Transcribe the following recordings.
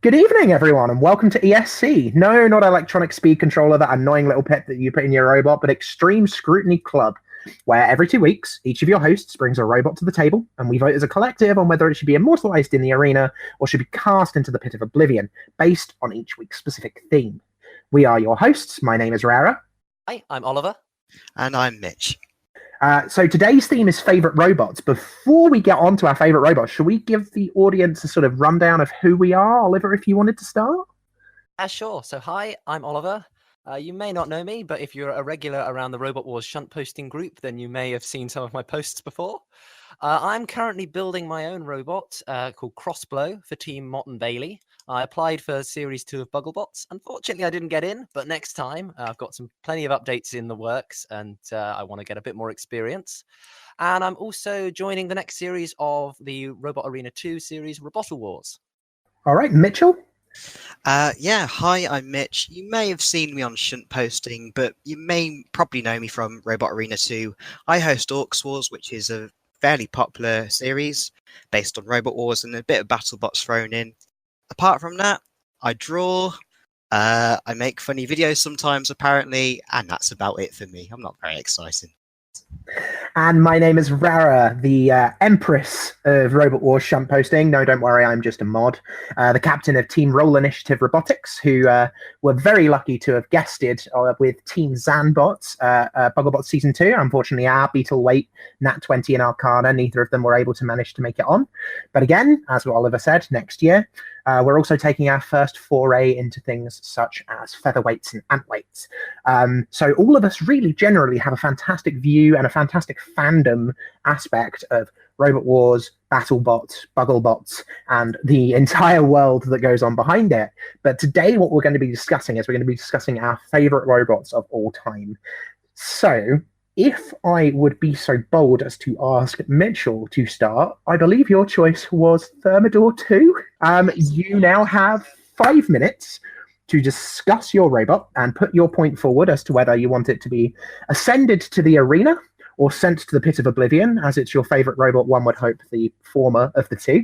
Good evening, everyone, and welcome to ESC. No, not electronic speed controller, that annoying little pet that you put in your robot, but Extreme Scrutiny Club, where every 2 weeks, each of your hosts brings a robot to the table, and we vote as a collective on whether it should be immortalized in the arena or should be cast into the Pit of Oblivion, based on each week's specific theme. We are your hosts. My name is Reira. Hi, I'm Oliver. And I'm Mitch. So today's theme is favourite robots. Before we get on to our favourite robots, should we give the audience a sort of rundown of who we are? Oliver, if you wanted to start? Sure. So hi, I'm Oliver. You may not know me, but if you're a regular around the Robot Wars Shuntposting group, then you may have seen some of my posts before. I'm currently building my own robot called Crossblow for Team Motte and Bailey. I applied for Series 2 of Bugglebots. Unfortunately, I didn't get in, but next time I've got plenty of updates in the works, and I want to get a bit more experience. And I'm also joining the next series of the Robot Arena 2 series, Robotics Wars. All right, Mitchell? Hi, I'm Mitch. You may have seen me on Shuntposting, but you may probably know me from Robot Arena 2. I host Orcs Wars, which is a fairly popular series based on Robot Wars and a bit of BattleBots thrown in. Apart from that, I draw, I make funny videos sometimes, apparently, and that's about it for me. I'm not very exciting. And my name is Reira, the Empress of Robot Wars Shuntposting. No, don't worry, I'm just a mod. The captain of Team Roll Initiative Robotics, who were very lucky to have guested with Team Zanbot, Bugglebot Season 2. Unfortunately, our Beetleweight, Nat20 and Arcana, neither of them were able to manage to make it on. But again, as Oliver said, next year, we're also taking our first foray into things such as featherweights and antweights. So all of us really generally have a fantastic view and a fantastic fandom aspect of Robot Wars, BattleBots, Bugglebots, and the entire world that goes on behind it. But today what we're going to be discussing is we're going to be discussing our favourite robots of all time. So if I would be so bold as to ask Mitchell to start, I believe your choice was Thermidor 2. You now have 5 minutes to discuss your robot and put your point forward as to whether you want it to be ascended to the arena or sent to the Pit of Oblivion, as it's your favourite robot, one would hope the former of the two.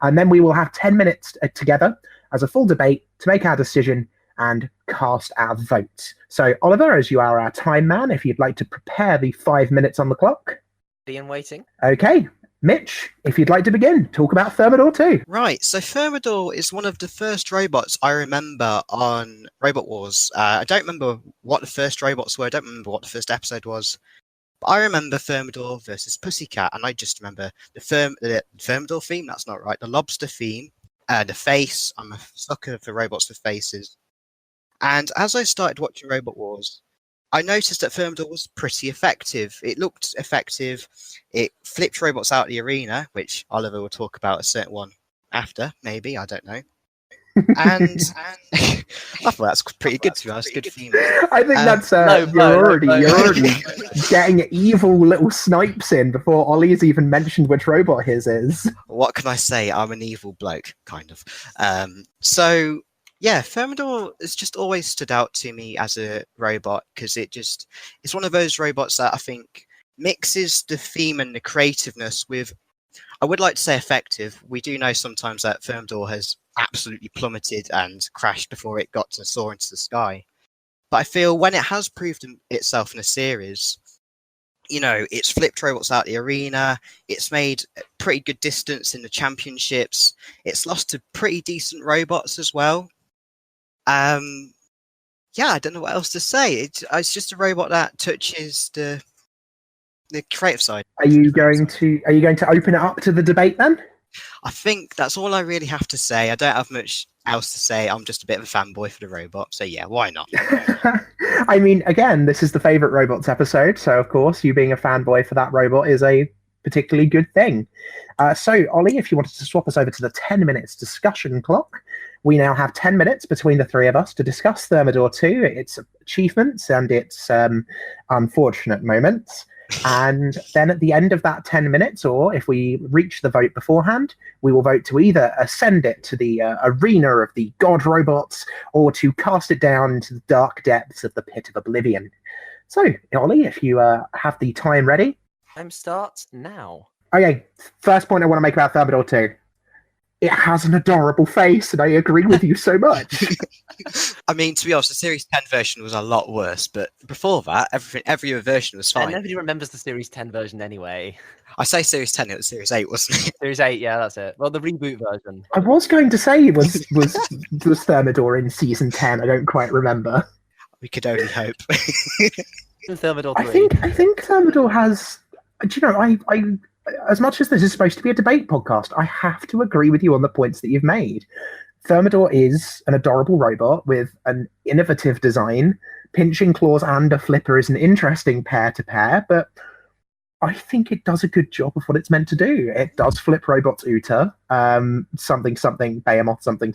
And then we will have 10 minutes together as a full debate to make our decision and cast our vote. So, Oliver, as you are our time man, if you'd like to prepare the 5 minutes on the clock. Be in waiting. Okay. Mitch, if you'd like to begin, talk about Thermidor 2. Right, so Thermidor is one of the first robots I remember on Robot Wars. I don't remember what the first robots were, I don't remember what the first episode was. But I remember Thermidor versus Pussycat, and I just remember the Thermidor theme, that's not right, the lobster theme, the face. I'm a sucker for robots with faces. And as I started watching Robot Wars, I noticed that Thermidor was pretty effective. It looked effective. It flipped robots out of the arena, which Oliver will talk about a certain one after, maybe, I don't know. And I thought that's pretty good, to be honest. Good theme. I think that's you're already getting evil little snipes in before Ollie's even mentioned which robot his is. What can I say? I'm an evil bloke, kind of. So yeah, Thermidor has just always stood out to me as a robot because it's one of those robots that I think mixes the theme and the creativeness with, I would like to say, effective. We do know sometimes that Thermidor has absolutely plummeted and crashed before it got to soar into the sky. But I feel when it has proved itself in a series, you know, it's flipped robots out the arena, it's made a pretty good distance in the championships, it's lost to pretty decent robots as well. I don't know what else to say. It's just a robot that touches the creative side. Are you going to open it up to the debate then? I think that's all I really have to say. I don't have much else to say. I'm just a bit of a fanboy for the robot. So yeah, why not? I mean, again, this is the favourite robots episode. So of course, you being a fanboy for that robot is a particularly good thing. So Ollie, if you wanted to swap us over to the 10 minutes discussion clock, we now have 10 minutes between the three of us to discuss Thermidor 2, its achievements and its unfortunate moments. And then at the end of that 10 minutes, or if we reach the vote beforehand, we will vote to either ascend it to the arena of the god robots or to cast it down into the dark depths of the Pit of Oblivion. So, Ollie, if you have the time ready. Time starts now. Okay, first point I want to make about Thermidor 2. It has an adorable face, and I agree with you so much. I mean, to be honest, the Series 10 version was a lot worse, but before that, every other version was And fine. nobody remembers the Series 10 version anyway. I say Series 10, it was Series 8, wasn't it? Series 8, yeah, that's it. Well, the reboot version. I was going to say was Thermidor in season 10. I don't quite remember. We could only hope. Thermidor 3. I think Thermidor has. Do you know? I as much as this is supposed to be a debate podcast, I have to agree with you on the points that you've made. Thermidor is an adorable robot with an innovative design. Pinching claws and a flipper is an interesting pair to pair, but I think it does a good job of what it's meant to do. It does flip robots Uta, something, Behemoth, something.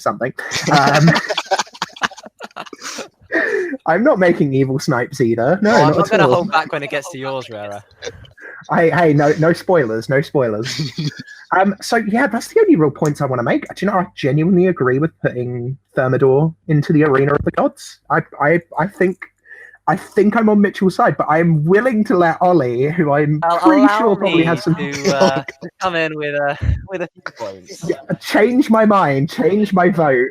I'm not making evil snipes either. No, I'm not not at going to all. hold back when it gets to yours, Reira. Hey, no spoilers, no spoilers. So yeah, that's the only real points I want to make. Do you know, I genuinely agree with putting Thermidor into the arena of the gods. I think I'm on Mitchell's side, but I'm willing to let Ollie, who I'm pretty sure probably has some, to come in with a few points. Yeah, change my mind, change my vote.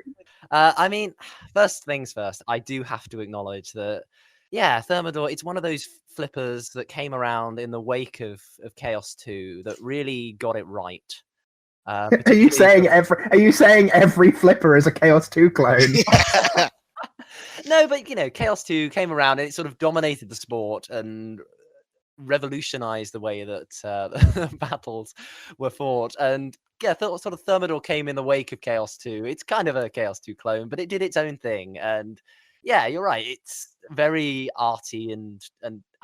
I mean, first things first, I do have to acknowledge that, yeah, Thermidor, it's one of those flippers that came around in the wake of Chaos 2 that really got it right. Are you saying every flipper is a Chaos 2 clone? No, but you know, Chaos 2 came around and it sort of dominated the sport and revolutionized the way that battles were fought. And yeah, sort of Thermidor came in the wake of Chaos 2. It's kind of a Chaos 2 clone, but it did its own thing. And yeah, you're right. It's very arty and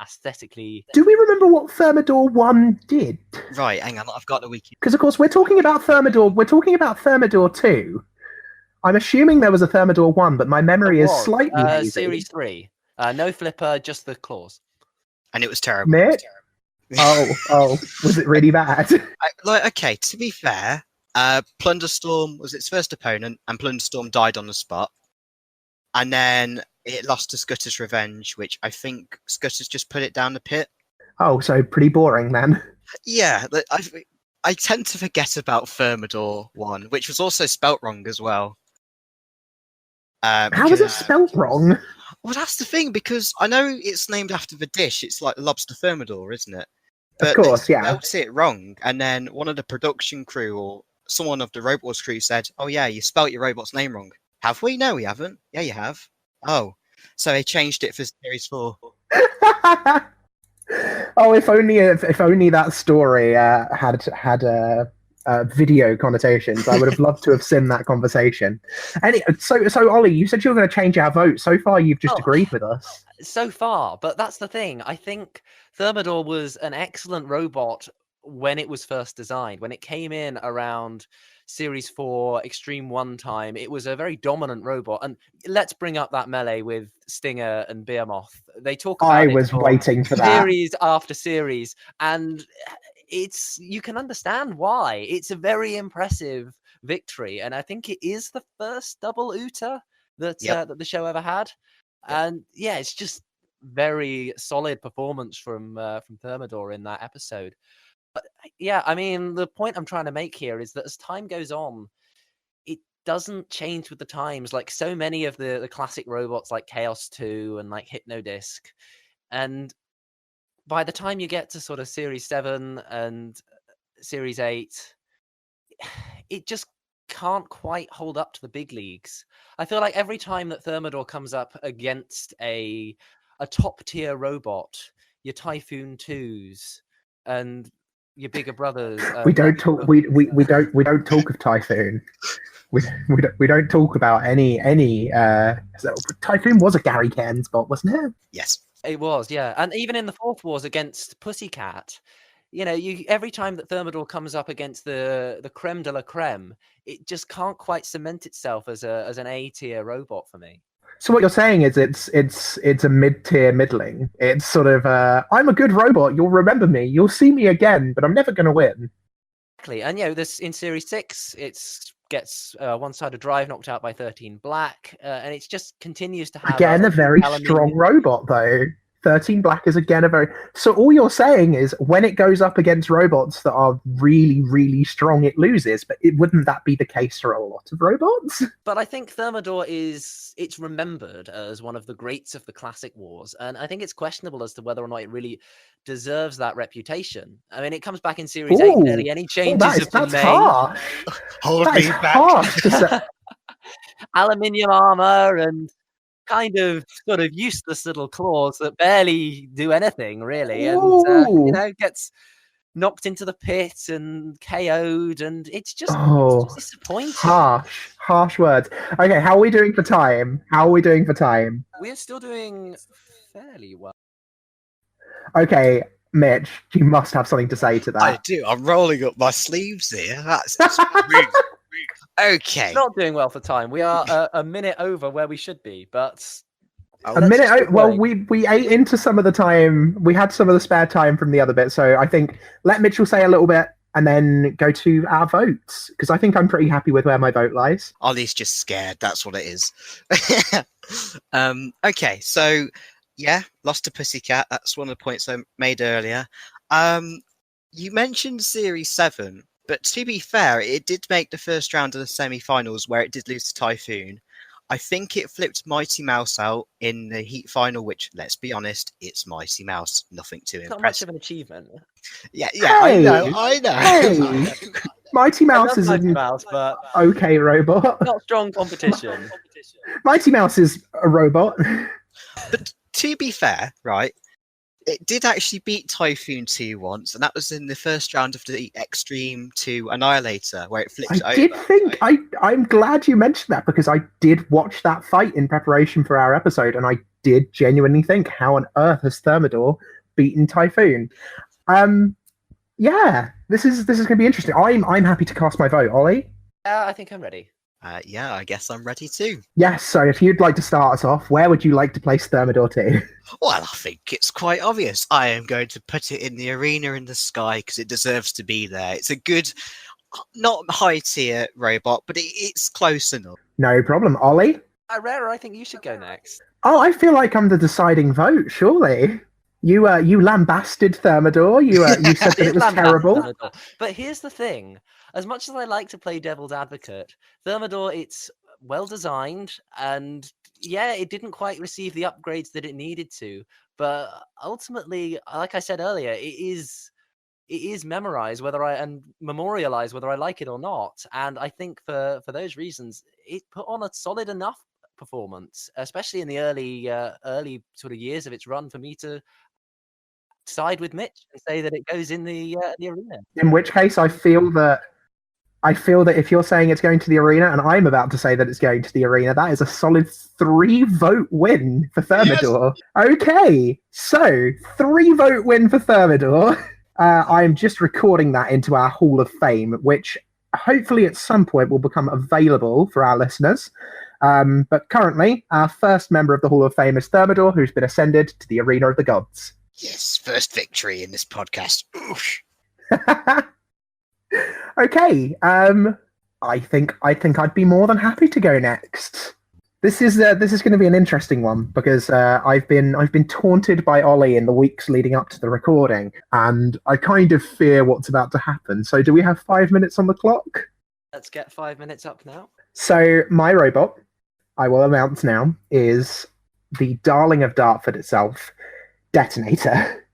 aesthetically. Do we remember what Thermidor 1 did? Right, hang on, I've got the wiki. Because of course we're talking about Thermidor 2. I'm assuming there was a Thermidor 1, but my memory is slightly hazy. Series 3. No flipper, just the claws. And it was terrible. Mitch? Oh, was it really bad? Okay, to be fair, Plunderstorm was its first opponent, and Plunderstorm died on the spot. And then it lost to Scutter's Revenge, which I think Scutter's just put it down the pit. Oh, so pretty boring then. Yeah, I tend to forget about Thermidor 1, which was also spelt wrong as well. How was it spelt wrong? Well, that's the thing, because I know it's named after the dish. It's like lobster Thermidor, isn't it? But of course, they yeah. spelt it wrong, and then one of the production crew or someone of the Robot Wars crew said, "Oh yeah, you spelt your robot's name wrong." Have we? No, we haven't. Yeah, you have. Oh, so they changed it for Series 4. Oh, if only that story had video connotations. I would have loved to have seen that conversation. So Ollie, you said you were going to change our vote. So far, you've just agreed with us. So far, but that's the thing. I think Thermidor was an excellent robot when it was first designed. When it came in around Series 4, Extreme 1 time, it was a very dominant robot. And let's bring up that melee with Stinger and Behemoth. They talk about I was waiting for that. Series after series, and you can understand why. It's a very impressive victory, and I think it is the first double Uta that the show ever had. And yeah, it's just very solid performance from Thermidor in that episode. But yeah, I mean, the point I'm trying to make here is that as time goes on, it doesn't change with the times. Like so many of the classic robots, like Chaos 2 and like Hypnodisc, and by the time you get to sort of Series 7 and Series 8, it just can't quite hold up to the big leagues. I feel like every time that Thermidor comes up against a top tier robot, your Typhoon 2s and your bigger brothers. We don't talk. We don't talk of Typhoon. We don't talk about any. Typhoon was a Gary Cairns bot, wasn't it? Yes, it was. Yeah, and even in the Fourth Wars against Pussycat, you know, every time that Thermidor comes up against the creme de la creme, it just can't quite cement itself as an A tier robot for me. So what you're saying is it's a mid-tier middling. It's sort of I'm a good robot. You'll remember me. You'll see me again, but I'm never going to win. Exactly. And this in Series 6, it gets one-sided drive knocked out by 13 Black, and it just continues to have again a very strong robot though. 13 Black is again a very... So all you're saying is when it goes up against robots that are really, really strong, it loses. But wouldn't that be the case for a lot of robots? But I think Thermidor it's remembered as one of the greats of the classic wars. And I think it's questionable as to whether or not it really deserves that reputation. I mean, it comes back in Series 8. Barely any changes have been made. Harsh. Hold That me is back. harsh to say. Aluminium armor and kind of sort of useless little claws that barely do anything really, and gets knocked into the pit and KO'd, and it's just disappointing. Harsh words. Okay, how are we doing for time? We're still doing fairly well. Okay, Mitch, you must have something to say to that. I do. I'm rolling up my sleeves here. That's just rude. Okay. Not doing well for time. We are a minute over where we should be, but a minute. Well, we ate into some of the time. We had some of the spare time from the other bit, so I think let Mitchell say a little bit and then go to our votes, because I think I'm pretty happy with where my vote lies. Ollie's just scared. That's what it is. Okay, so yeah, lost to Pussycat. That's one of the points I made earlier. You mentioned Series 7. But to be fair, it did make the first round of the semi-finals where it did lose to Typhoon. I think it flipped Mighty Mouse out in the Heat final, which, let's be honest, it's Mighty Mouse. Nothing too impressive. Not much of an achievement. Yeah, I know. Hey, Mighty Mouse is Mighty Mouse, but okay robot. Not strong competition. Mighty Mouse is a robot. But to be fair, right, it did actually beat Typhoon 2 once, and that was in the first round of the Extreme 2 Annihilator, where it flipped over. I'm glad you mentioned that, because I did watch that fight in preparation for our episode, and I did genuinely think, how on earth has Thermidor beaten Typhoon? Yeah, this is going to be interesting. I'm happy to cast my vote. Ollie? I think I'm ready. Yeah, I guess I'm ready too. Yes, so if you'd like to start us off, where would you like to place Thermidor to? Well, I think it's quite obvious. I am going to put it in the arena in the sky because it deserves to be there. It's a good, not high tier robot, but it's close enough. No problem. Ollie? Reira, I think you should go next. Oh, I feel like I'm the deciding vote, surely. You lambasted Thermidor. You said that it was terrible. Thermidor. But here's the thing. As much as I like to play devil's advocate, Thermidor, it's well designed, and yeah, it didn't quite receive the upgrades that it needed to. But ultimately, like I said earlier, it is memorized and memorialized whether I like it or not. And I think for those reasons, it put on a solid enough performance, especially in the early sort of years of its run, for me to side with Mitch and say that it goes in the arena. In which case, I feel that if you're saying it's going to the arena and I'm about to say that it's going to the arena, that is a solid 3-vote win for Thermidor. Yes. Okay, so 3-vote win for Thermidor. I'm just recording that into our Hall of Fame, which hopefully at some point will become available for our listeners. But currently, our first member of the Hall of Fame is Thermidor, who's been ascended to the Arena of the Gods. Yes, first victory in this podcast. Okay, I think I'd be more than happy to go next. This is going to be an interesting one, because I've been taunted by Ollie in the weeks leading up to the recording, and I kind of fear what's about to happen. So, do we have 5 minutes on the clock? Let's get 5 minutes up now. So, my robot, I will announce now, is the darling of Dartford itself, Detonator.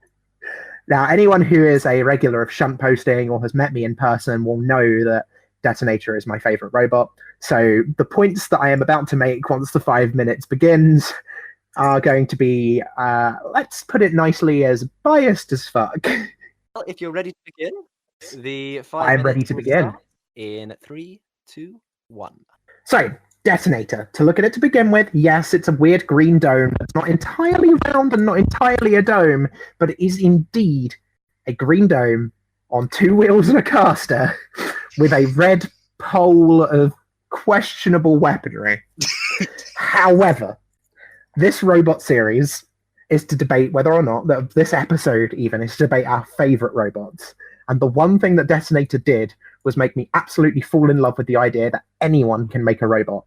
Now, anyone who is a regular of Shuntposting or has met me in person will know that Detonator is my favourite robot. So the points that I am about to make once the 5 minutes begins are going to be, let's put it nicely, as biased as fuck. Well, if you're ready to begin, the 5 I'm ready to begin. In 3, 2, 1. So, Detonator. To look at it to begin with, yes, it's a weird green dome. It's not entirely round and not entirely a dome, but it is indeed a green dome on 2 wheels and a caster with a red pole of questionable weaponry. However, this robot series is to debate whether or not, that this episode even, is to debate our favourite robots. And the one thing that Detonator did was make me absolutely fall in love with the idea that anyone can make a robot.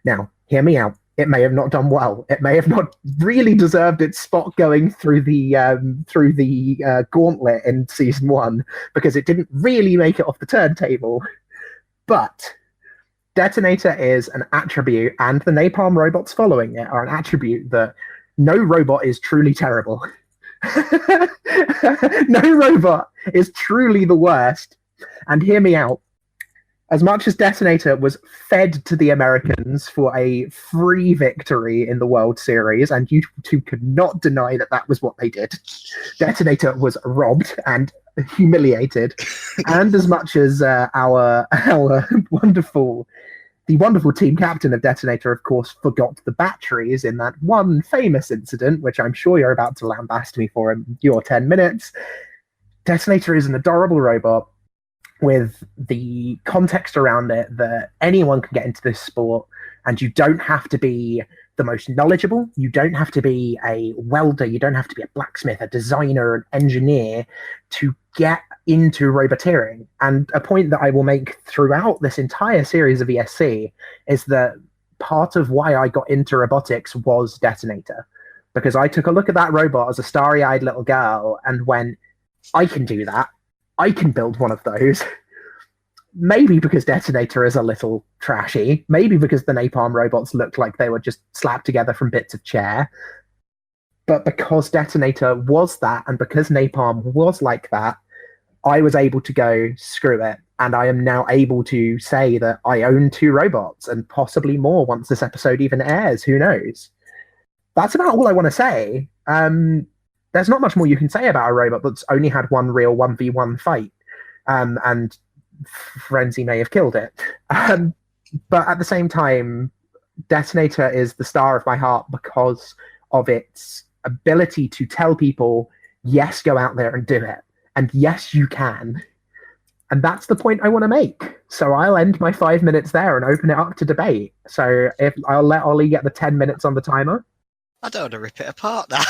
Now, hear me out. it may have not done well. It may have not really deserved its spot going through the gauntlet in season 1 because it didn't really make it off the turntable. But Detonator is an attribute, and the napalm robots following it are an attribute that no robot is truly terrible. No robot is truly the worst. And hear me out. As much as Detonator was fed to the Americans for a free victory in the World Series, and you two could not deny that that was what they did, Detonator was robbed and humiliated. And as much as our wonderful team captain of Detonator, of course, forgot the batteries in that one famous incident, which I'm sure you're about to lambast me for in your 10 minutes, Detonator is an adorable robot with the context around it that anyone can get into this sport, and you don't have to be the most knowledgeable, you don't have to be a welder, you don't have to be a blacksmith, a designer, an engineer to get into roboteering. And a point that I will make throughout this entire series of ESC is that part of why I got into robotics was Detonator, because I took a look at that robot as a starry-eyed little girl and went, I can do that. I can build one of those. Maybe because Detonator is a little trashy. Maybe because the napalm robots looked like they were just slapped together from bits of chair. But because Detonator was that, and because napalm was like that, I was able to go, screw it. And I am now able to say that I own 2 robots, and possibly more once this episode even airs. Who knows? That's about all I want to say. There's not much more you can say about a robot that's only had one real 1v1 fight, and Frenzy may have killed it. But at the same time, Detonator is the star of my heart because of its ability to tell people, yes, go out there and do it, and yes, you can. And that's the point I want to make. So I'll end my 5 minutes there and open it up to debate. So if I'll let Ollie get the 10 minutes on the timer. I don't want to rip it apart now.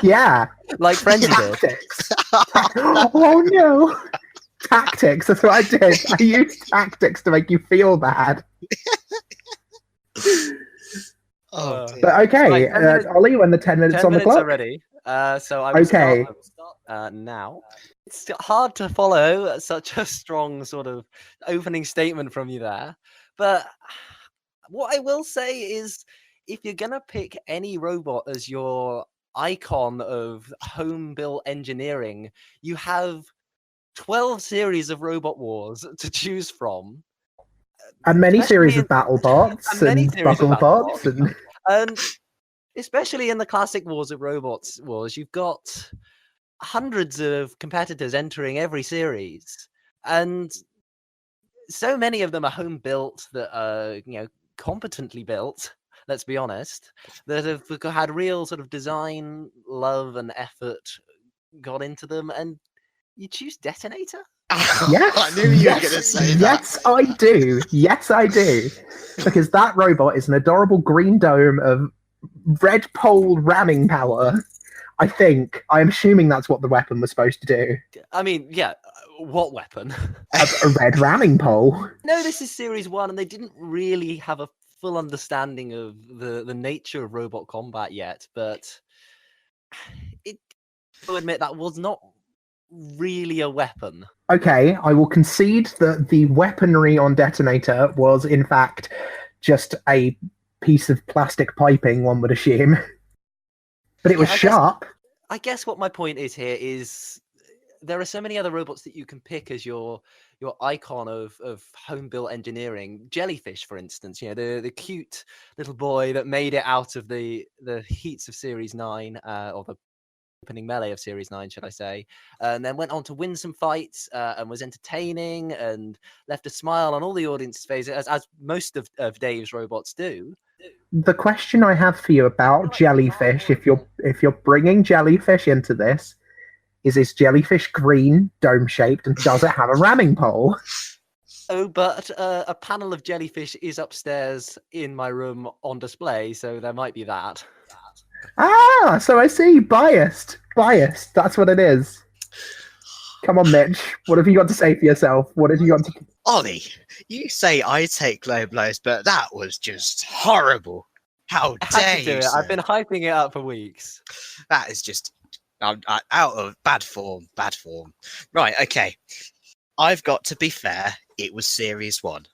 Yeah. Like Frenzy did. Tactics. Oh no. Tactics. That's what I did. I used tactics to make you feel bad. Oh, dear. But okay, Right, Ollie, when the 10 minutes 10 on the minutes clock. are ready. So I will Okay. start now. It's hard to follow such a strong sort of opening statement from you there. But what I will say is, if you're going to pick any robot as your icon of home-built engineering, you have 12 series of Robot Wars to choose from. And many Especially series of battle bots and many and series of buckle battle bots. bots. And especially in the classic Wars of Robots Wars, you've got hundreds of competitors entering every series. And so many of them are home-built that are, competently built. Let's be honest, that have had real sort of design, love, and effort got into them, and you choose Detonator? Yes, I knew you were going to say that. Yes, I do. Yes, I do. Because that robot is an adorable green dome of red pole ramming power. I'm assuming that's what the weapon was supposed to do. I mean, yeah, what weapon? A red ramming pole. No, this is Series 1, and they didn't really have a full understanding of the nature of robot combat yet, but I'll admit that was not really a weapon. Okay, I will concede that the weaponry on Detonator was, in fact, just a piece of plastic piping, one would assume. But it was sharp. I guess what my point is here is there are so many other robots that you can pick as your icon of home-built engineering. Jellyfish, for instance, the cute little boy that made it out of the heats of Series 9, or the opening melee of Series 9, should I say, and then went on to win some fights and was entertaining and left a smile on all the audience's faces, as most of Dave's robots do. The question I have for you about Jellyfish, if you're bringing Jellyfish into this, is Jellyfish green, dome-shaped, and does it have a ramming pole? Oh, but a panel of Jellyfish is upstairs in my room on display, so there might be that. Ah, so I see. Biased. That's what it is. Come on, Mitch. What have you got to say for yourself? What have you got to... Ollie, you say I take low blows, but that was just horrible. How I had dare to do you, it. sir? I've been hyping it up for weeks. That is just out of bad form. Bad form. Right, okay. I've got to be fair. It was Series 1.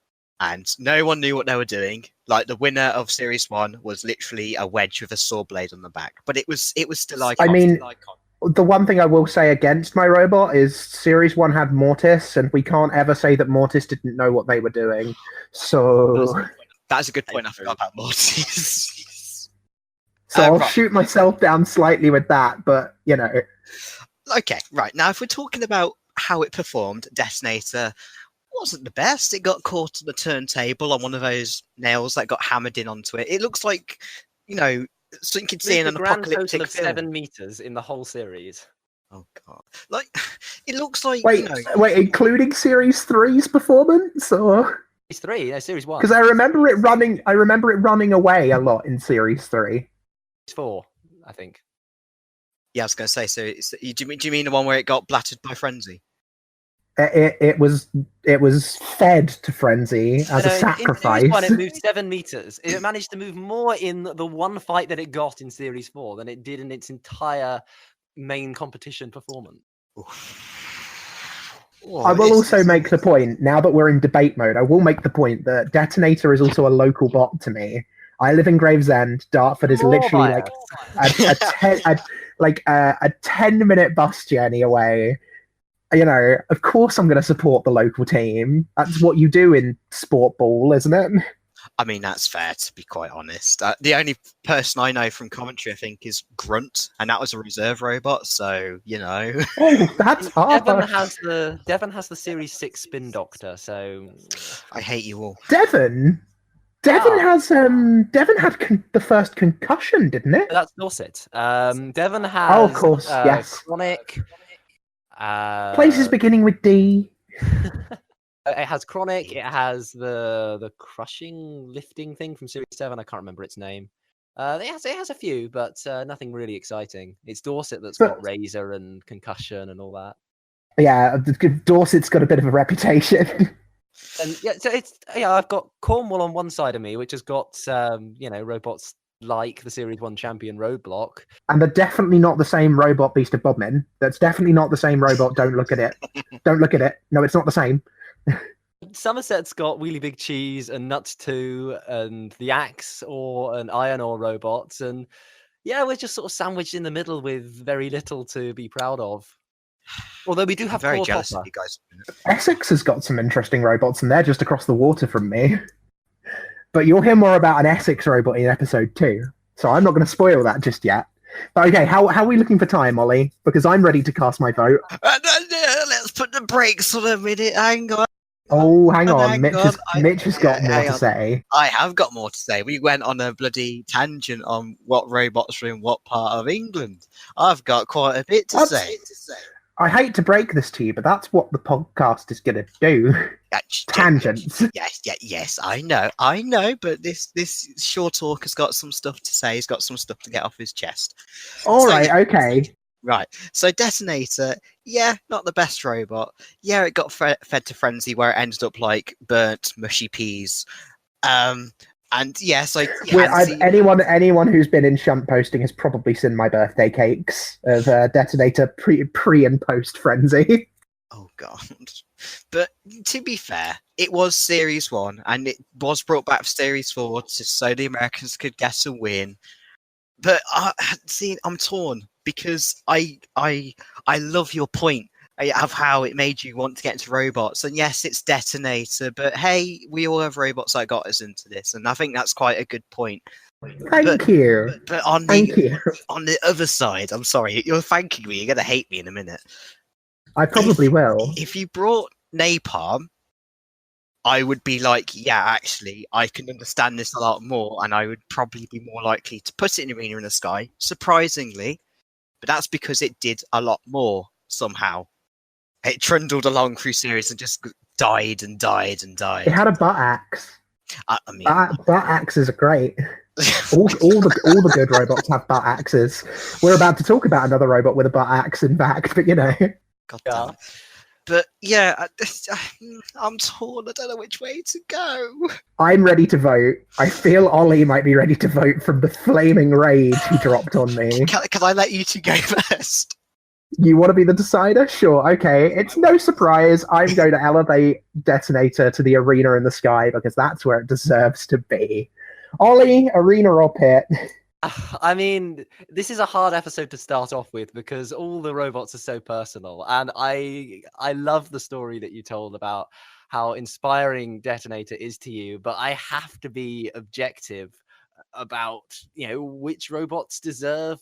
And no one knew what they were doing. Like, the winner of Series 1 was literally a wedge with a saw blade on the back. But it was still iconic. I mean, the one thing I will say against my robot is Series 1 had Mortis, and we can't ever say that Mortis didn't know what they were doing. So... That's a good point. I forgot about Mortis. So I'll right. shoot myself down slightly with that, but, you know... Okay, right. Now, if we're talking about how it performed, Detonator wasn't the best. It got caught on the turntable on one of those nails that got hammered in onto it. It looks like, you know, something you could see in an apocalyptic of film. 7 meters in the whole series. Oh god! Like, it looks like. Wait, including Series 3's performance, or Series 3, no, Series 1. because I remember it running away a lot in Series 3. Series 4, I think. Yeah, I was going to say. So, do you mean the one where it got blattered by Frenzy? It was fed to Frenzy as a sacrifice. In Series 1, it moved 7 meters. It managed to move more in the one fight that it got in Series 4 than it did in its entire main competition performance. I will also make the point, now that we're in debate mode, I will make the point that Detonator is also a local bot to me. I live in Gravesend. Dartford is literally like a 10-minute bus journey away. You know, of course I'm going to support the local team. That's what you do in sport ball, isn't it? I mean, that's fair, to be quite honest. The only person I know from commentary, I think, is Grunt, and that was a reserve robot, so, you know. Oh, that's hard. Devon has the Series 6 Spin Doctor, so... I hate you all. Devon had the first concussion, didn't it? That's Dorset. Devon has... Oh, of course, yes. Chronic... Places beginning with D. It has Chronic. It has the crushing lifting thing from Series 7. I can't remember its name. It has a few, but nothing really exciting. It's Dorset that's got Razor and Concussion and all that. Yeah, Dorset's got a bit of a reputation. And I've got Cornwall on one side of me, which has got robots like the Series 1 champion Roadblock. And they're definitely not the same robot Beast of Bodmin. That's definitely not the same robot. Don't look at it. Don't look at it. No, it's not the same. Somerset's got Wheelie Big Cheese and Nuts 2 and the Axe or an Iron Ore robots. And yeah, we're just sort of sandwiched in the middle with very little to be proud of. Although we do have very jealous of you guys. Essex has got some interesting robots, and they're just across the water from me. But you'll hear more about an Essex robot in episode 2, so I'm not going to spoil that just yet. But okay, how are we looking for time, Ollie? Because I'm ready to cast my vote. Let's put the brakes on a minute. Hang on. Oh, hang on. Mitch has got more to say. I have got more to say. We went on a bloody tangent on what robots are in what part of England. I've got quite a bit to say. I hate to break this to you, but that's what the podcast is going to do. Tangents. Yes, I know. But this short talk has got some stuff to say. He's got some stuff to get off his chest. Okay. Right. So Detonator, yeah, not the best robot. Yeah, it got fed to Frenzy where it ended up like burnt, mushy peas. And yes, anyone who's been in Shuntposting has probably seen my birthday cakes of Detonator pre and post Frenzy. Oh god! But to be fair, it was Series 1, and it was brought back for Series 4 so the Americans could get a win. But I'm torn because I love your point of how it made you want to get into robots. And yes, it's Detonator, but hey, we all have robots that got us into this, and I think that's quite a good point. Thank you. But on the other side, I'm sorry, you're thanking me. You're gonna hate me in a minute. I probably will. If you brought Napalm, I would be like, yeah, actually, I can understand this a lot more, and I would probably be more likely to put it in Arena in the Sky, surprisingly. But that's because it did a lot more somehow. It trundled along through series and just died and died and died. It had a butt axe. I mean, butt axes are great. all the good robots have butt axes. We're about to talk about another robot with a butt axe, in fact, but you know. God Yeah. damn it. But yeah, I'm torn. I don't know which way to go. I'm ready to vote. I feel Ollie might be ready to vote from the flaming rage he dropped on me. Can I let you two go first? You want to be the decider? Sure, okay. It's no surprise I'm going to elevate Detonator to the arena in the sky because that's where it deserves to be. Ollie, arena or pit? I mean, this is a hard episode to start off with because all the robots are so personal, and I love the story that you told about how inspiring Detonator is to you. But I have to be objective about which robots deserve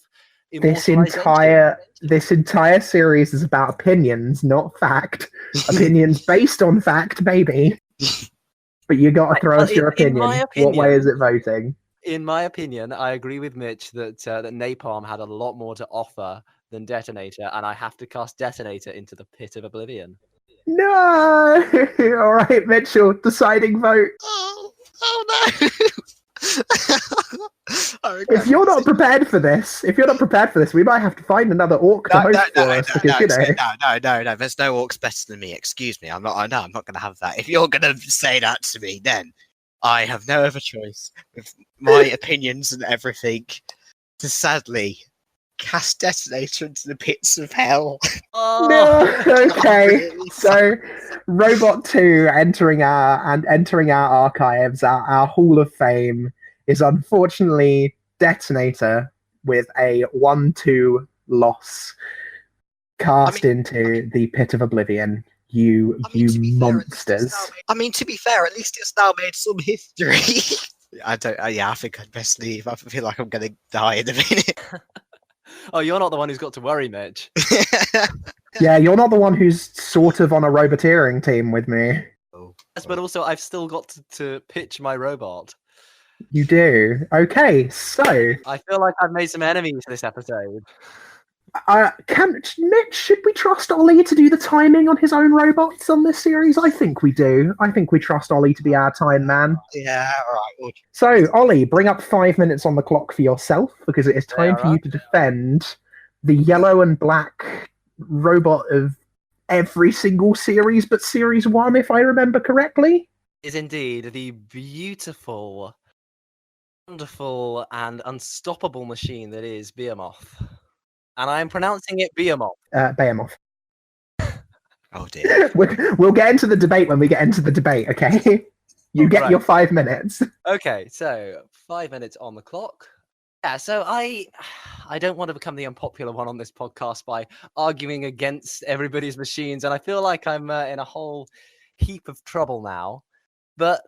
This immortalization. entire series is about opinions, not fact. Opinions based on fact, baby. But you got to throw us your In my opinion. What way is it voting? In my opinion, I agree with Mitch that that Napalm had a lot more to offer than Detonator, and I have to cast Detonator into the Pit of Oblivion. No! All right, Mitchell, deciding vote. Oh no! If you're not prepared for this, we might have to find another orc to host for us because no. There's no orcs better than me. Excuse me. I'm not going to have that. If you're going to say that to me, then I have no other choice with my opinions and everything to sadly cast Detonator into the pits of hell. No, okay. So, Robot 2 entering our archives, our Hall of Fame, is unfortunately Detonator with a 1-2 loss cast into the Pit of Oblivion. You monsters. To be fair, at least it's now made some history. I think I'd best leave. I feel like I'm going to die in a minute. Oh, you're not the one who's got to worry, Mitch. Yeah, you're not the one who's sort of on a roboteering team with me. Yes, but also I've still got to pitch my robot. You do? Okay, so... I feel like I've made some enemies this episode. Mitch, should we trust Ollie to do the timing on his own robots on this series? I think we do. I think we trust Ollie to be our time man. Yeah, all right. So, Ollie, bring up 5 minutes on the clock for yourself, because it is time for you to defend the yellow and black robot of every single series but Series 1, if I remember correctly. Is indeed the beautiful, wonderful, and unstoppable machine that is Behemoth. And I am pronouncing it Behemoth. Behemoth. Oh dear. We'll get into the debate when we get into the debate, okay? You get your 5 minutes. Okay, so 5 minutes on the clock. Yeah, so I don't want to become the unpopular one on this podcast by arguing against everybody's machines, and I feel like I'm in a whole heap of trouble now. But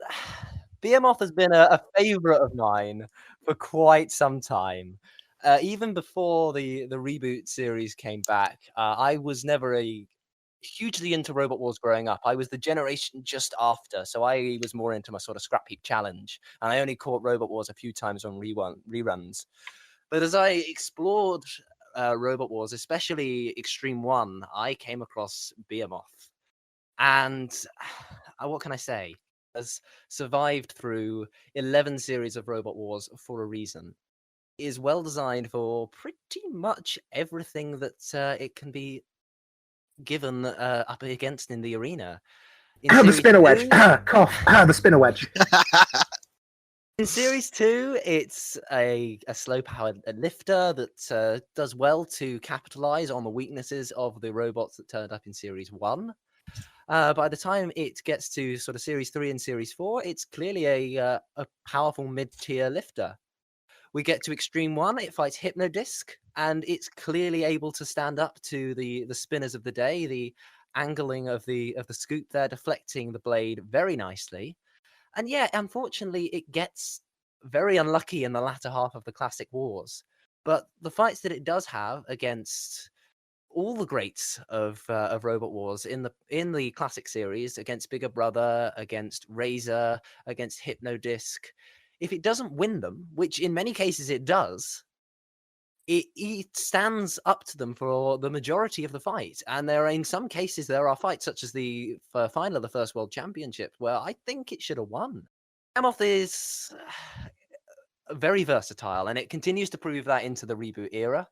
Behemoth has been a favorite of mine for quite some time. Even before the reboot series came back, I was never hugely into Robot Wars growing up. I was the generation just after, so I was more into my sort of scrap heap challenge, and I only caught Robot Wars a few times on reruns. But as I explored Robot Wars, especially Extreme 1, I came across Behemoth. And what can I say? Has survived through 11 series of Robot Wars for a reason. Is well designed for pretty much everything that it can be given up against in the arena. The spinner wedge. Cough. The spinner wedge. In Series 2, it's a slow-powered lifter that does well to capitalize on the weaknesses of the robots that turned up in Series 1. By the time it gets to sort of Series 3 and Series 4, it's clearly a powerful mid-tier lifter. We get to Extreme 1, it fights Hypnodisc, and it's clearly able to stand up to the spinners of the day, the angling of the scoop there, deflecting the blade very nicely. And yeah, unfortunately, it gets very unlucky in the latter half of the Classic Wars. But the fights that it does have against all the greats of Robot Wars in the Classic series, against Bigger Brother, against Reira, against Hypnodisc, if it doesn't win them, which in many cases it does, it stands up to them for the majority of the fight. And in some cases, there are fights such as the final of the First World Championship where I think it should have won. Behemoth is very versatile, and it continues to prove that into the reboot era.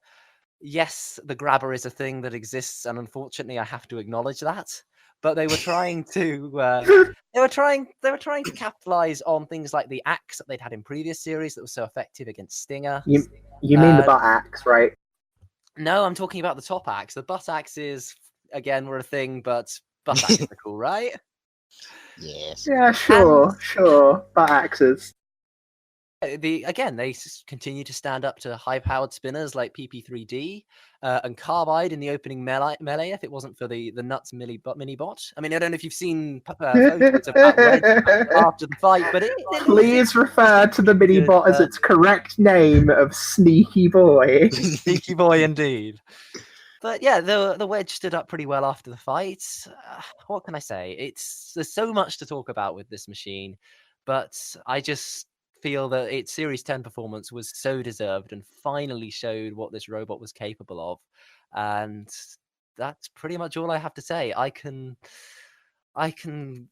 yes, the grabber is a thing that exists, and unfortunately, I have to acknowledge that. But they were trying to they were trying to capitalize on things like the axe that they'd had in previous series that was so effective against Stinger. You mean the butt axe, right? No, I'm talking about the top axe. The butt axes, again, were a thing, but butt axes are cool, right? Yes. Yeah, sure. Butt axes. They continue to stand up to high-powered spinners like PP3D and Carbide in the opening melee. If it wasn't for the nuts mini bot, I mean, I don't know if you've seen photos of that wedge after the fight, but please refer to the mini bot as its correct name of Sneaky Boy. Sneaky Boy, indeed. But yeah, the wedge stood up pretty well after the fight. What can I say? There's so much to talk about with this machine, but I just feel that its Series 10 performance was so deserved and finally showed what this robot was capable of. And that's pretty much all I have to say. I can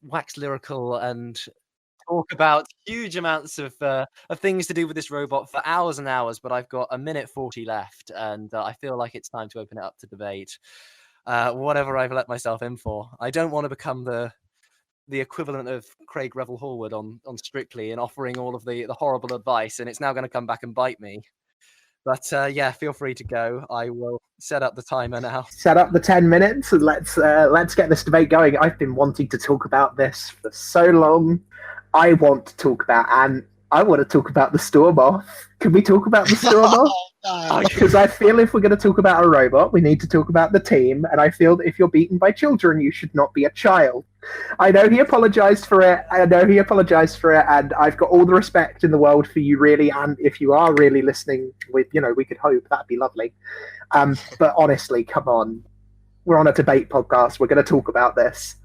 wax lyrical and talk about huge amounts of things to do with this robot for hours and hours, but I've got 1:40 left, and I feel like it's time to open it up to debate. Whatever I've let myself in for. I don't want to become the equivalent of Craig Revel Horwood on Strictly and offering all of the horrible advice, and it's now going to come back and bite me. But yeah, feel free to go. I will set up the timer now. Set up the 10 minutes and let's get this debate going. I've been wanting to talk about this for so long. I want to talk about the Stormoth. Can we talk about the Stormoth? Because I feel if we're going to talk about a robot, we need to talk about the team, and I feel that if you're beaten by children, you should not be a child. I know he apologized for it, and I've got all the respect in the world for you, really, and if you are really listening, we could hope, that'd be lovely. But honestly, come on. We're on a debate podcast, we're going to talk about this.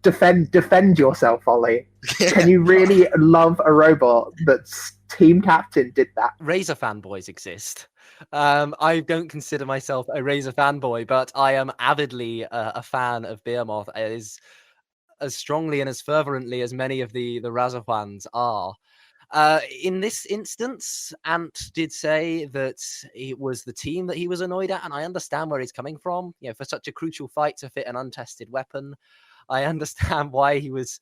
Defend yourself, Ollie. Can you really love a robot that's team captain did that? Razor fanboys exist. I don't consider myself a Razor fanboy, but I am avidly a fan of Behemoth as strongly and as fervently as many of the Razor fans are. In this instance, Ant did say that it was the team that he was annoyed at, and I understand where he's coming from. For such a crucial fight to fit an untested weapon, I understand why he was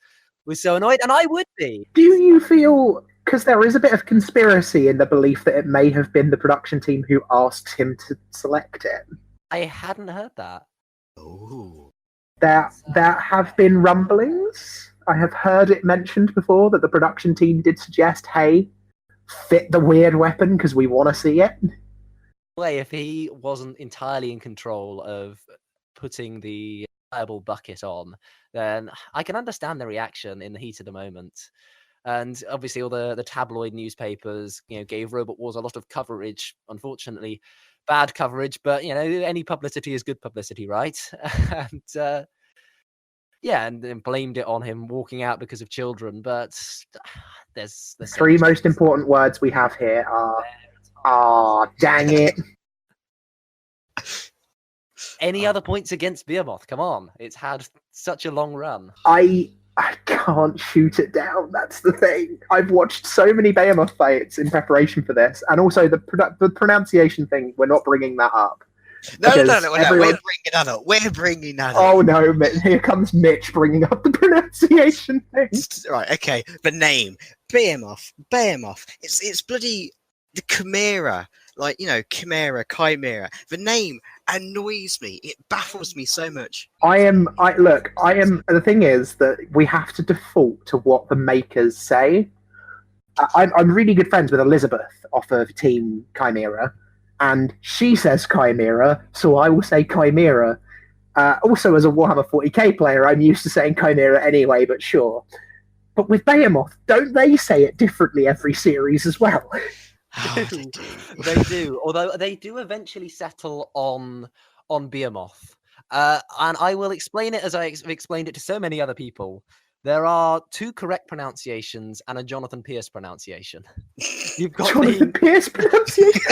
so annoyed, and I would be. Do you feel, because there is a bit of conspiracy in the belief that it may have been the production team who asked him to select it? I hadn't heard that. Oh. There have been rumblings. I have heard it mentioned before that the production team did suggest, hey, fit the weird weapon because we want to see it. If he wasn't entirely in control of putting the bucket on, then I can understand the reaction in the heat of the moment. And obviously all the tabloid newspapers gave Robot Wars a lot of coverage, unfortunately bad coverage, but any publicity is good publicity, right? And and then blamed it on him walking out because of children. But there's the three most important words we have here are dang it. Any other points against Behemoth? Come on. It's had such a long run. I can't shoot it down. That's the thing. I've watched so many Behemoth fights in preparation for this. And also the pronunciation thing, we're not bringing that up. No, we're bringing that up. Oh no, here comes Mitch bringing up the pronunciation thing. Right, okay. The name, Behemoth. It's bloody the Chimera. Like, Chimera. The name annoys me. It baffles me so much. The thing is that we have to default to what the makers say. I'm really good friends with Elizabeth off of Team Chimera, and she says Chimera, so I will say Chimera. Also, as a Warhammer 40k player, I'm used to saying Chimera anyway, but sure. But with Behemoth, don't they say it differently every series as well? They do, although they do eventually settle on Behemoth. And I will explain it as I've explained it to so many other people. There are two correct pronunciations and a Jonathan Pierce pronunciation. You've got Jonathan Pierce pronunciation.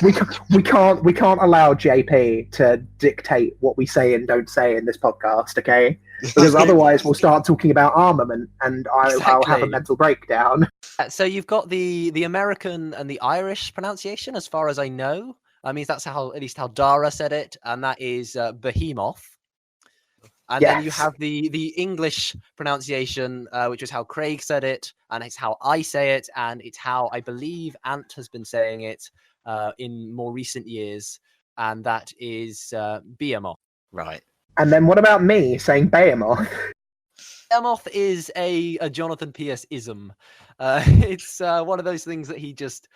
we can't allow JP to dictate what we say and don't say in this podcast, okay? Because otherwise we'll start talking about armament, and I'll have a mental breakdown. So you've got the American and the Irish pronunciation, as far as I know. I mean, that's how, at least how Dara said it, and that is Behemoth. And then you Yes. have the English pronunciation, which is how Craig said it, and it's how I say it, and it's how I believe Ant has been saying it in more recent years, and that is Behemoth. Right. And then what about me saying Behemoth? Behemoth is a Jonathan Pierce ism. It's one of those things that he just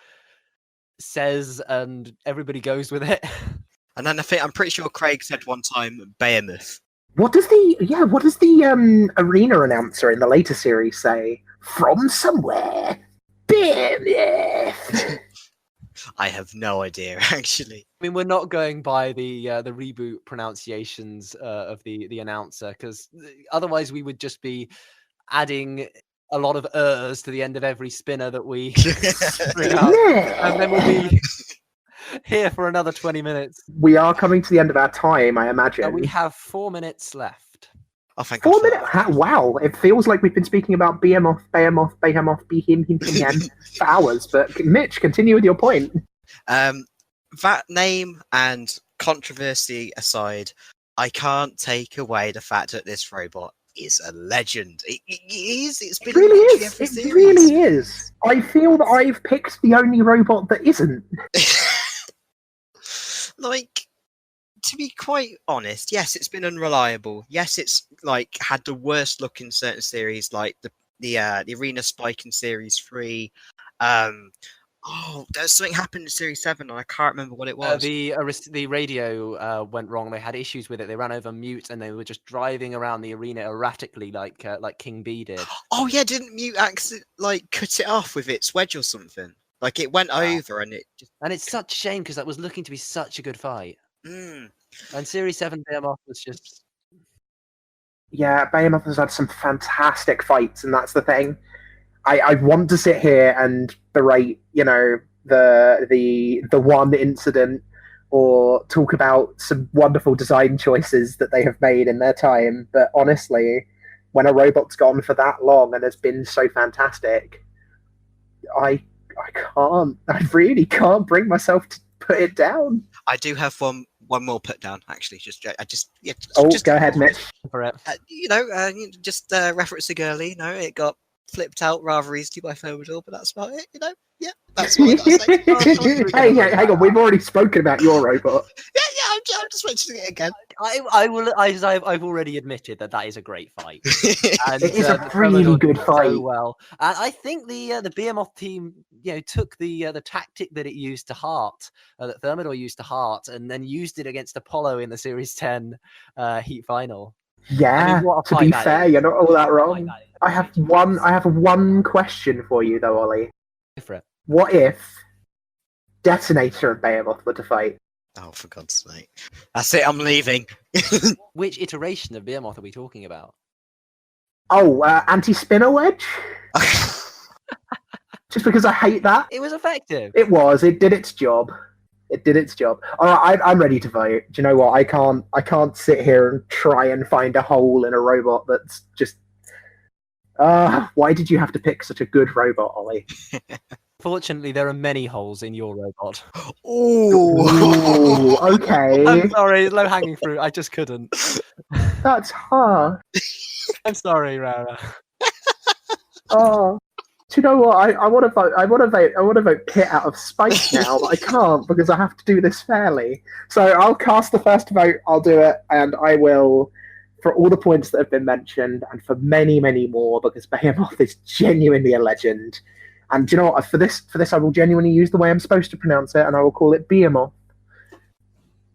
says, and everybody goes with it. And then I'm pretty sure Craig said one time Behemoth. What does the arena announcer in the later series say? From somewhere, Behemoth. I have no idea, actually. I mean, we're not going by the reboot pronunciations of the announcer, because otherwise we would just be adding a lot of ers to the end of every spinner that we bring up, and then we'll be here for another 20 minutes. We are coming to the end of our time, I imagine. We have 4 minutes left. Oh, thank 4 God for minutes? that. Wow, it feels like we've been speaking about Behemoth, him, for hours. But Mitch, continue with your point. That name and controversy aside, I can't take away the fact that this robot is a legend. It is. It's been It really in literally is. every It series. really is. I feel that I've picked the only robot that isn't. Like, to be quite honest, yes, it's been unreliable. Yes, it's like had the worst look in certain series, like the Arena Spike in Series 3. There's something happened in Series 7, and I can't remember what it was. The radio went wrong. They had issues with it. They ran over mute, and they were just driving around the arena erratically, like King Bee did. Oh yeah, didn't Mute cut it off with its wedge or something? Like it went over, and it just. And it's such a shame because that was looking to be such a good fight. Mm. And Series 7 Behemoth was just. Yeah, Behemoth has had some fantastic fights, and that's the thing. I want to sit here and berate, the one incident, or talk about some wonderful design choices that they have made in their time. But honestly, when a robot's gone for that long and has been so fantastic, I really can't bring myself to put it down. I do have one more put down, actually. Go ahead, Mitch. For it. Referencing early, it got flipped out rather easily by Thermidor, but that's about it, Yeah, that's what I gotta say. Hey, hang on, we've already spoken about your robot. Yeah, I'm just mentioning it again. I will. I've already admitted that is a great fight. And, it is a the really Thermidor good did fight. so well, and I think the Behemoth team, took the tactic that it used to Heart, that Thermidor used to Heart, and then used it against Apollo in the Series 10 Heat final. Yeah, what a to fight be that fair, is. you're not all that What a wrong. fight that is. I have one question for you though, Ollie. Go for it. What if Detonator and Behemoth were to fight? Oh, for God's sake. That's it, I'm leaving. Which iteration of Behemoth are we talking about? Oh, anti-spinner wedge? Just because I hate that. It was effective. It was. It did its job. All right, I'm ready to vote. Do you know what? I can't sit here and try and find a hole in a robot that's just. Why did you have to pick such a good robot, Ollie? Fortunately, there are many holes in your robot. Ooh, okay. I'm sorry, low hanging fruit. I just couldn't. That's hard. I'm sorry, Reira. Oh, do you know what? I want to vote. I want to vote Pit out of spite now, but I can't because I have to do this fairly. So I'll cast the first vote. I'll do it, and I will, for all the points that have been mentioned, and for many, many more, because Behemoth is genuinely a legend. And do you know what? For this, I will genuinely use the way I'm supposed to pronounce it, and I will call it Behemoth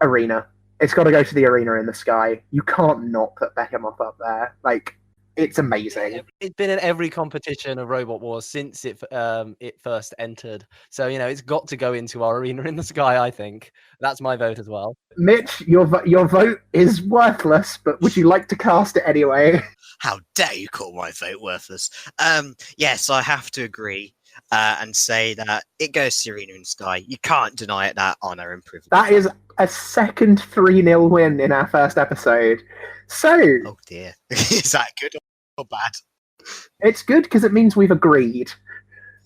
Arena. It's got to go to the arena in the sky. You can't not put Behemoth up there. Like, it's amazing. It's been in every competition of Robot Wars since it first entered. So, it's got to go into our arena in the sky, I think. That's my vote as well. Mitch, your vote is worthless, but would you like to cast it anyway? How dare you call my vote worthless? Yes, I have to agree and say that it goes to Arena in Sky. You can't deny it that honour and privilege. That is a second 3-0 win in our first episode. So... Oh dear. Is that good or bad? It's good because it means we've agreed.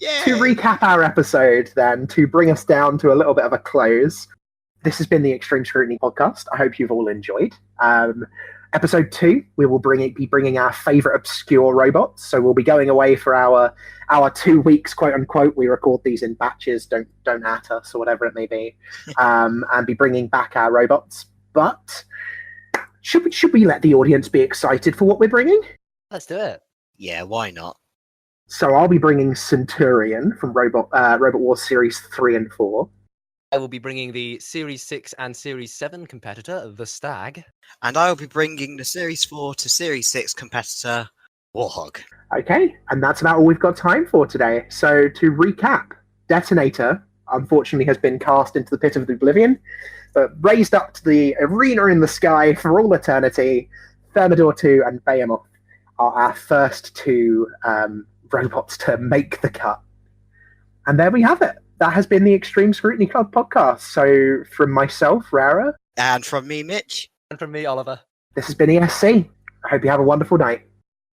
Yeah. To recap our episode then, to bring us down to a little bit of a close, this has been the Extreme Scrutiny podcast. I hope you've all enjoyed. Episode 2, we will be bringing our favourite obscure robots. So we'll be going away for our 2 weeks, quote unquote. We record these in batches. Don't at us or whatever it may be, and be bringing back our robots. But should we let the audience be excited for what we're bringing? Let's do it. Yeah, why not? So I'll be bringing Centurion from Robot Wars Series 3 and 4. I will be bringing the Series 6 and Series 7 competitor, the Stag. And I'll be bringing the Series 4 to Series 6 competitor, Warhog. Okay, and that's about all we've got time for today. So to recap, Detonator, unfortunately, has been cast into the Pit of Oblivion, but raised up to the arena in the sky for all eternity. Thermidor 2 and Behemoth are our first 2 robots to make the cut. And there we have it. That has been the Extreme Scrutiny Club podcast. So from myself, Reira. And from me, Mitch. And from me, Oliver. This has been ESC. I hope you have a wonderful night.